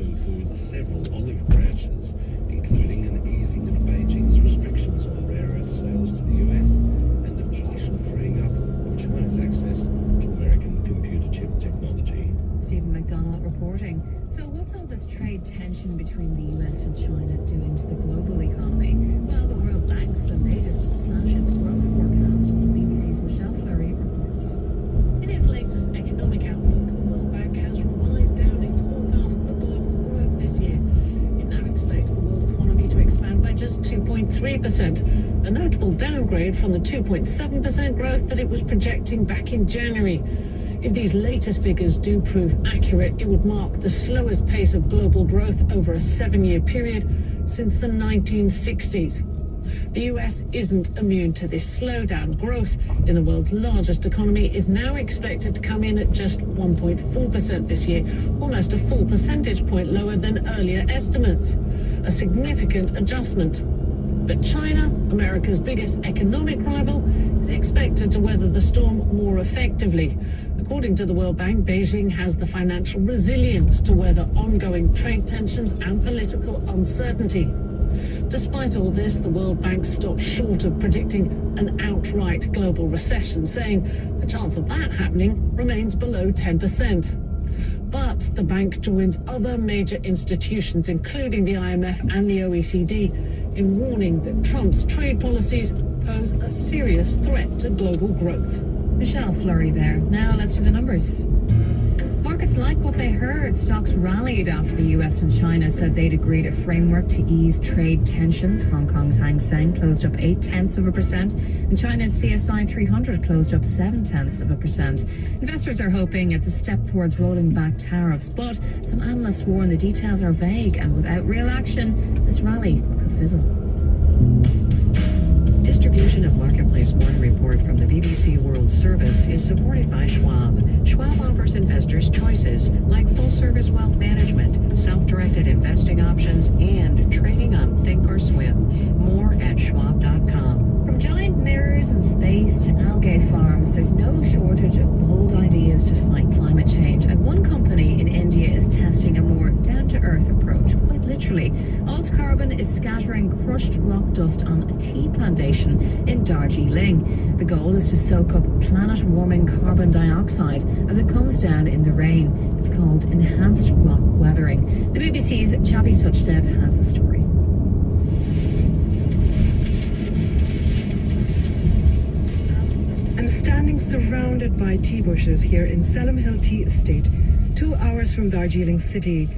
include several olive branches, including an easing of Beijing's restrictions on rare earth sales to the US and a partial freeing up of China's access to American computer chip technology. Stephen McDonald reporting. So what's all this trade tension between the US and China doing to the global economy? Well, the World Bank's the latest to slash its growth forecast, as the BBC's Michelle Fleury reports. In its latest economic outlook, the World Bank has revised down its forecast for global growth this year. It now expects the world economy to expand by just 2.3%, a notable downgrade from the 2.7% growth that it was projecting back in January. If these latest figures do prove accurate, it would mark the slowest pace of global growth over a 7-year period since the 1960s. The US isn't immune to this slowdown. Growth in the world's largest economy is now expected to come in at just 1.4% this year, almost a full percentage point lower than earlier estimates. A significant adjustment. But China, America's biggest economic rival, is expected to weather the storm more effectively. According to the World Bank, Beijing has the financial resilience to weather ongoing trade tensions and political uncertainty. Despite all this, the World Bank stopped short of predicting an outright global recession, saying the chance of that happening remains below 10%. But the bank joins other major institutions, including the IMF and the OECD, in warning that Trump's trade policies pose a serious threat to global growth. Michelle Fleury there. Now let's do the numbers. Markets like what they heard. Stocks rallied after the US and China said they'd agreed a framework to ease trade tensions. Hong Kong's Hang Seng closed up 0.8%, and China's CSI 300 closed up 0.7%. Investors are hoping it's a step towards rolling back tariffs, but some analysts warn the details are vague, and without real action, this rally could fizzle. Distribution of Marketplace Morning Report from the BBC World Service is supported by Schwab. Schwab offers investors choices like full-service wealth management, self-directed investing options, and trading on Thinkorswim. More at schwab.com. From giant mirrors in space to algae farms, there's no shortage of bold ideas to fight climate change. And one company in India is testing a more down-to-earth approach, quite literally. Alt Carbon is scattering crushed rock dust on a tea plantation in Darjeeling. The goal is to soak up planet-warming carbon dioxide as it comes down in the rain. It's called enhanced rock weathering. The BBC's Chavi Suchdev has the story. I'm standing surrounded by tea bushes here in Salem Hill Tea Estate, 2 hours from Darjeeling City.